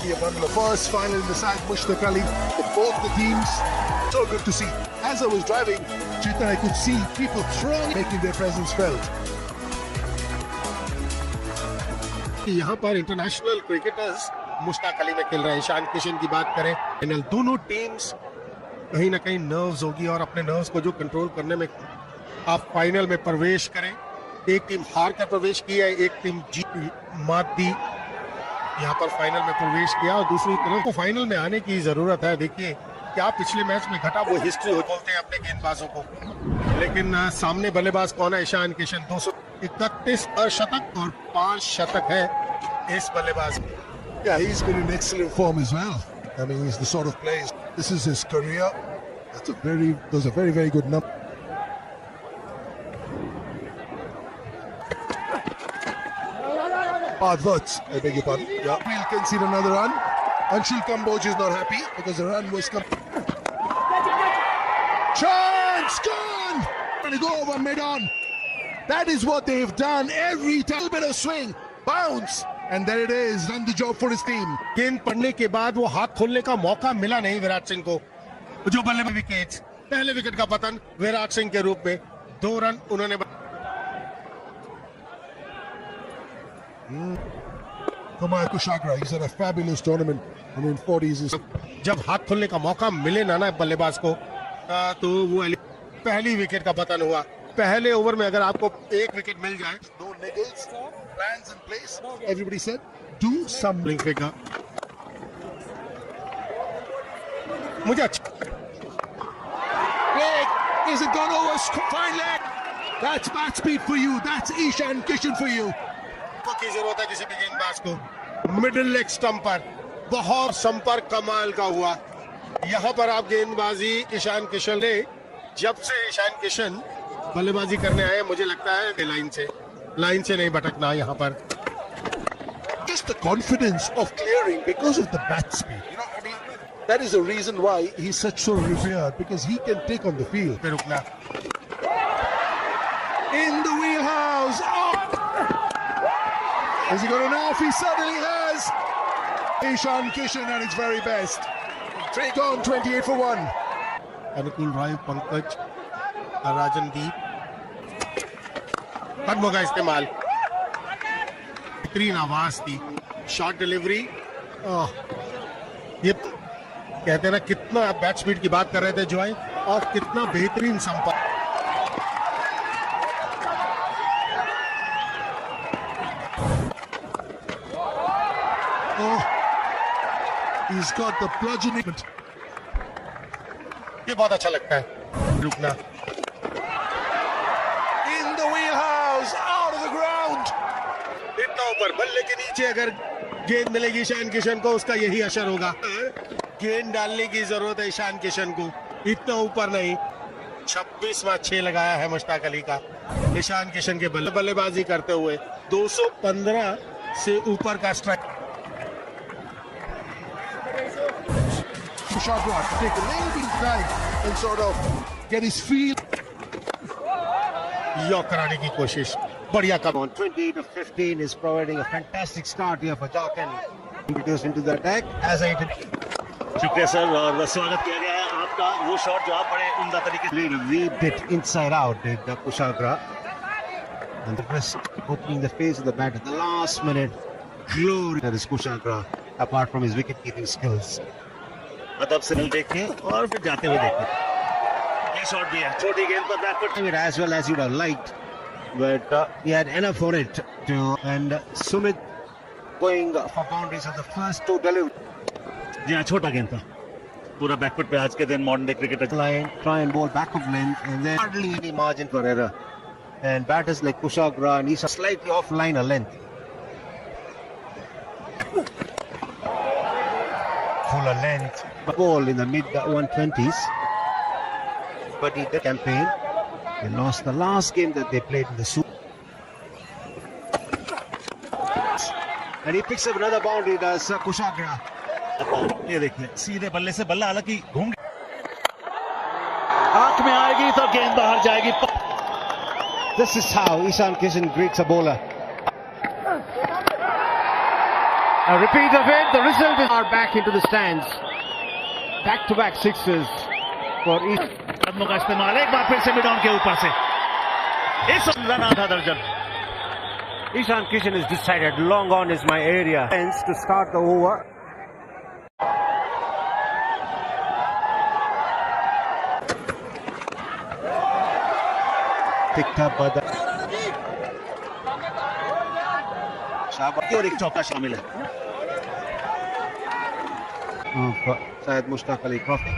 be one of the first final in the side, Mushtaq Ali, for both the teams. So good to see. As I was driving, Chetan, I could see people throwing, making their presence felt. यहाँ पर international cricketers Mushtaq Ali में खेल रहे हैं. ईशान किशन की बात करें, final दोनों टीम्स कहीं ना कहीं नर्व्स होगी और अपने नर्व्स को जो कंट्रोल करने में आप फाइनल में प्रवेश करें. एक टीम हार कर प्रवेश की है, एक टीम जीत मात दी, यहाँ पर फाइनल में प्रवेश किया. और दूसरी तरफ को फाइनल में आने की जरूरत है. देखिए क्या पिछले मैच में घटा वो हिस्ट्री बोलते हैं अपने गेंदबाजों को. लेकिन सामने बल्लेबाज कौन है? ईशान किशन. 231 अर्धशतक और 5 शतक है इस बल्लेबाज. Yeah, he's been in excellent form as well. I mean, he's the sort of player. This is his career. Those are very good numbers. Adverts, I beg your pardon. Yeah, we'll concede another run. Anshul Kamboj is not happy because the run was chance gone. Going to go over mid-on. That is what they've done every time. Bit of swing, bounce, and there it is. Done the job for his team. गेंद पड़ने के बाद वो हाथ खोलने का मौका मिला नहीं विराट सिंह को. जो बल्ले विकेट, पहले विकेट का पतन विराट सिंह के रूप में. 2 रन उन्होंने. Kumar Kushagra, he's had a fabulous tournament. I mean, 40s is. जब हाथ खोलने का मौका मिले ना बल्लेबाज को तो वो पहली विकेट का पतन हुआ. पहले ओवर में अगर आपको एक विकेट मिल जाए, no niggles, plans in place. Everybody said, do some blink figure. मुझे अच्छा. Leg, is it gone over? Fine leg. That's bat speed for you. That's Ishan Kishan for you. की जरूरत है किसी भी गेंदबाज को. मिडिल लेग स्टंप पर बहुत संपर्क कमाल का हुआ. यहाँ पर आप गेंदबाजी ईशान किशन ने, जब से ईशान किशन बल्लेबाजी करने आए मुझे लगता है लाइन से नहीं भटकना यहाँ पर. Just the confidence of clearing because of the bat speed. You know, I mean, that is the reason why he's such so revered, because he can take on the field. पे रुकना. In the wheelhouse. Oh! Has he got enough? He certainly has. Ishan Kishan at its very best. 3 gone, 28 for 1. Anukul Rai, Pankaj, Rajandeep. खत्म होगा इस्तेमाल. बेहतरीन आवाज थी. Short delivery. ये कहते हैं ना, कितना बैट स्पीड की बात कर रहे थे जॉय, और कितना बेहतरीन संपर्क. He's got the bludgeoning. ये बहुत अच्छा लगता है. रुकना. In the wheelhouse, out of the ground. इतना ऊपर बल्ले के नीचे अगर गेंद मिलेगी ईशान किशन को, उसका यही असर होगा. गेंद डालने की जरूरत है ईशान किशन को, इतना ऊपर नहीं. 26वां 6 लगाया है मुश्ताक अली का. ईशान किशन के बल्लेबाजी करते हुए 215 से ऊपर का strike. Kushagra to take a little bit of time and sort of get his feel. York कराने की कोशिश. बढ़िया काम. 28 of 15 is providing a fantastic start here for Jharkhand. Introduced into the attack as I did. शुक्रिया sir, और स्वागत किया गया है आपका. वो शॉट जो आप बड़े उम्दा तरीके से weaved it inside out did Kushagra, and the rest opening the face of the bat at the last minute. Glory that is Kushagra, apart from his wicket keeping skills. मतलब सिग्नल देखें और फिर जाते हुए देखें. ये शॉट भी है, छोटी गेंद पर back foot. As well as you'd have liked, but he had enough for it to. And Sumit going for boundaries of the first 2 deliveries. जी हाँ, छोटा गेंद था. पूरा बैकफुट पे आज के दिन modern day cricketer. Line, try and bowl back of length, and then hardly any margin for error. And batters like Kushagra and Isha slightly off line of length. Fuller length. Ball in the mid 120s, but he did campaign. They lost the last game that they played in the Super. And he picks up another boundary, does Kushagra. ये देखिए, सीधे बल्ले से बल्ला हालांकि घूम आंख में आएगी तो गेंद बाहर जाएगी. This is how Ishan Kishan greets a bowler. A repeat of it. The result is are back into the stands. Back-to-back sixes for each. कदमों का इस्तेमाल एक बार फिर से मिड ऑन के ऊपर से इस रन आधा दर्जन. Ishan Kishan has decided long on is my area. Hence to start the over. Picked up by the शाबाश और एक चौका शामिल है. Syed Mushtaq Ali Trophy.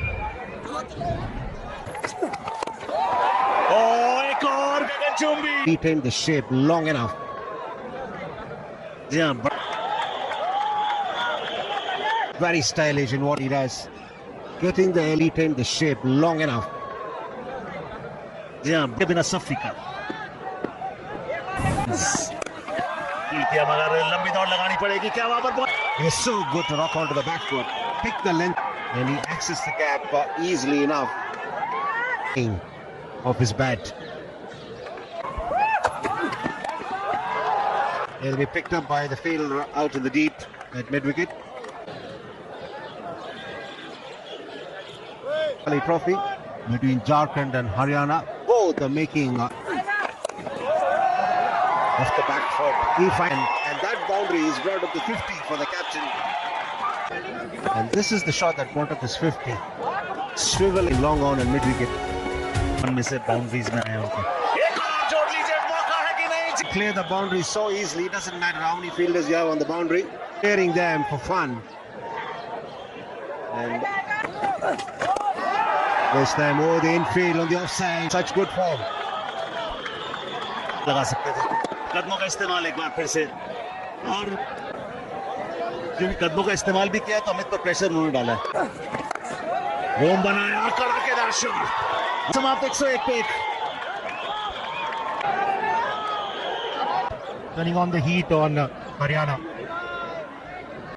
एक और गगनचुंबी. Retained the shape long enough. जी हाँ, Very stylish in what he does. Getting the retained the shape long enough. जी हाँ, बिना सफी का किया, मगर लंबी दौड़ लगानी पड़ेगी. क्या वहां पर He's so good to rock onto the back foot. Pick the length and he accessed the gap easily enough. Of his bat. It'll be picked up by the fielder out in the deep at mid-wicket. Ali Trophy between Jharkhand and Haryana. Both are making off the back foot. And that boundary is brought up to 50 for the captain. And this is the shot that brought up this 50. Swivel in long on and mid-wicket. में से boundaries में आया होगा. एक और जोड़ लीजिए, मौका है कि नहीं. Clear the boundary so easily. It doesn't matter how many fielders you have on the boundary. Clearing them for fun. And this time over the infield on the offside. Such good form. लगा सकते थे. कदमों का इस्तेमाल एक बार फिर से, और क्योंकि कदमों का इस्तेमाल भी किया तो अमित पर प्रेशर उन्होंने डाला है. रोम बनाया, कड़ाकेदार शॉट. समाप्त 101 पे 1. Turning on the heat on Haryana.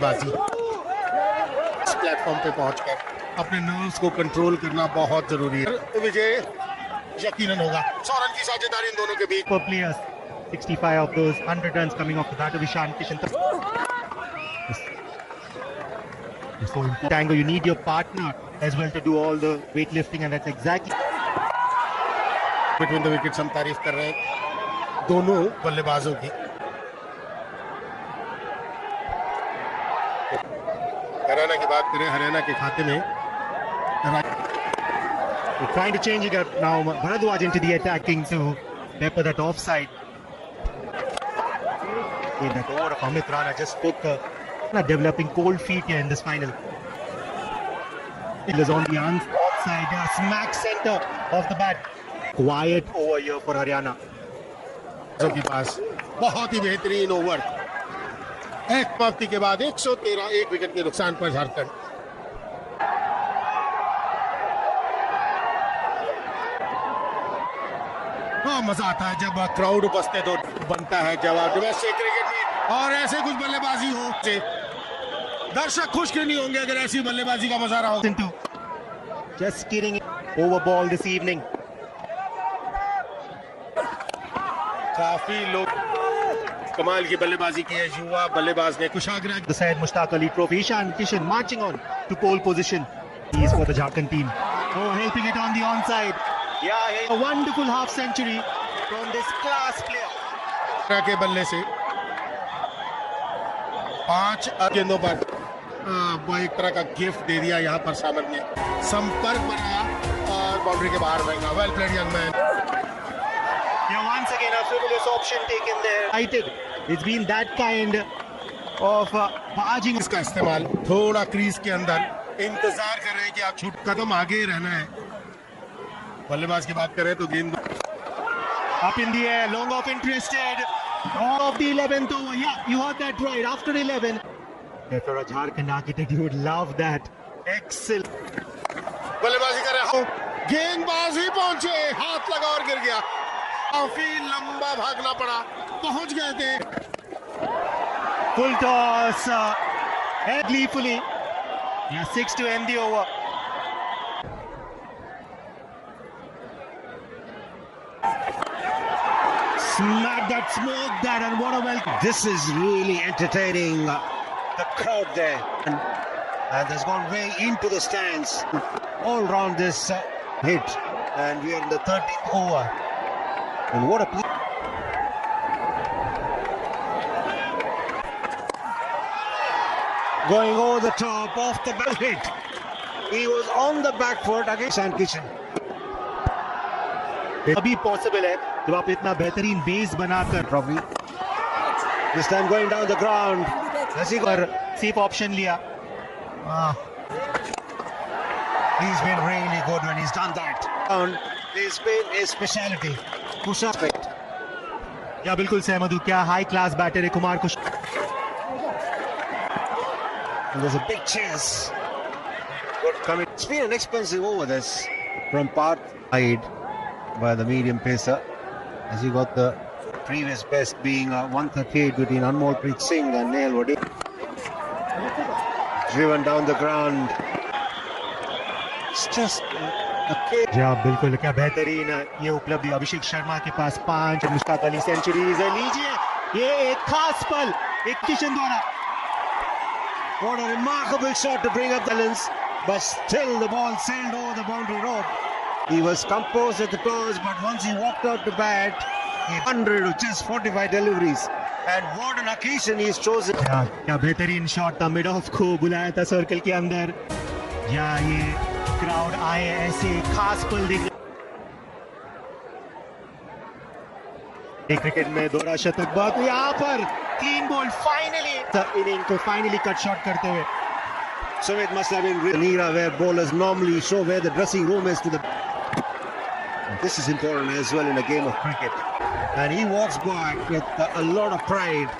बाजी इस प्लेटफॉर्म पे पहुंचकर अपने नर्व्स को कंट्रोल करना बहुत जरूरी है. विजय यकीनन होगा. 100 रन की साझेदारी इन दोनों के बीच. For players, 65 of those 100 runs coming off the bat of Ishan Kishan. It's so important. Tango, you need your partner as well to do all the weightlifting, and that's exactly. Between the wickets हम तारीफ कर रहे हैं दोनों बल्लेबाजों की. हरियाणा की बात करें, हरियाणा के खाते में We're trying to change it up now. Bharadwaj into the attacking to pepper that offside. In that over of Amit Rana just spoke developing cold feet here in this final. It was on the outside, smack center of the bat. Quiet over here for Haryana. के पास बहुत ही बेहतरीन over. एक समाप्ति के बाद 113 एक wicket के नुकसान पर झारखंड. मजा आता है जब क्राउड उपस्थित हो. बनता है जवाब डोमेस्टिक क्रिकेट में, और ऐसे कुछ बल्लेबाजी हो से दर्शक खुश क्यों नहीं होंगे अगर ऐसी बल्लेबाजी का मजा रहा हो. Just getting over ball this evening. काफी लोग कमाल की बल्लेबाजी की है युवा बल्लेबाज ने. कुशाग्र The Syed Mushtaq Ali Trophy. Ishan Kishan marching on to pole position. He is for the Jharkhand team. Oh, helping it on the onside. Yeah, a wonderful half century from this class player. के बल्ले से 5 गेंदों पर वो एक तरह का gift दे दिया यहाँ पर सामर ने. संपर्क बनाया और बाउंड्री के बाहर रहेगा. Well played young man. Yeah, once again a frivolous option taken there. It's been that kind of barging. इसका इस्तेमाल थोड़ा क्रीज के अंदर इंतजार कर रहे हैं कि आप छूट कदम आगे रहना है. बल्लेबाज की बात करें तो गेंद Up in the air, long off interested. All of the 11th over. Yeah, you heard that right. After 11. If you're a Jharkhand architect, you would love that. Excellent. बल्लेबाजी कर रहे हो. गेंदबाज ही पहुंचे, हाथ लगा और गिर गया. काफी लंबा भागना पड़ा. पहुंच गए थे. Full toss. Gleefully. Yeah, 6 to end the over. Smack that, smoke that, and what a welcome. This is really entertaining. the crowd there. And has gone way into the stands. All round this hit. And we are in the 13th over. And what a play. Going over the top, off the back hit. He was on the back foot against Ishan Kishan. अभी possible है जब आप इतना बेहतरीन base बनाकर Trophy. This time going down the ground. और safe option लिया. He's been really good when he's done that. And it's been his speciality. Kusha. या बिल्कुल सहमत हूं, क्या हाई क्लास बैटर है कुमार कुश. And there's a big chance. Good coming. It's been an expensive over this from Parth side by the medium pacer. As he got the previous best being 138 between Anmolpreet Singh and Neil Wadi. Driven down the ground. It's just a case. जी हाँ बिल्कुल, क्या बेहतरीन ये उपलब्धि. अभिषेक शर्मा के पास 5, Mushtaq Ali centuries है. लीजिए ये एक खास पल एक किशन द्वारा. What a remarkable shot to bring up the balance, but still the ball sailed over the boundary rope. He was composed at the toes, but once he walked out to bat, 100 with just 45 deliveries. And what an occasion he's chosen. क्या बेहतरीन shot था. Mid of को बुलाया था circle के अंदर. या ये क्राउड आए ऐसे खास पल देख. क्रिकेट में दोहरा शतक बात यहाँ पर क्लीन बोल्ड फाइनली इनिंग को फाइनली कट शॉट करते हुए. So it must have been an era where bowlers normally show where the dressing room is to the. This is important as well in a game of cricket. And he walks back with a lot of pride.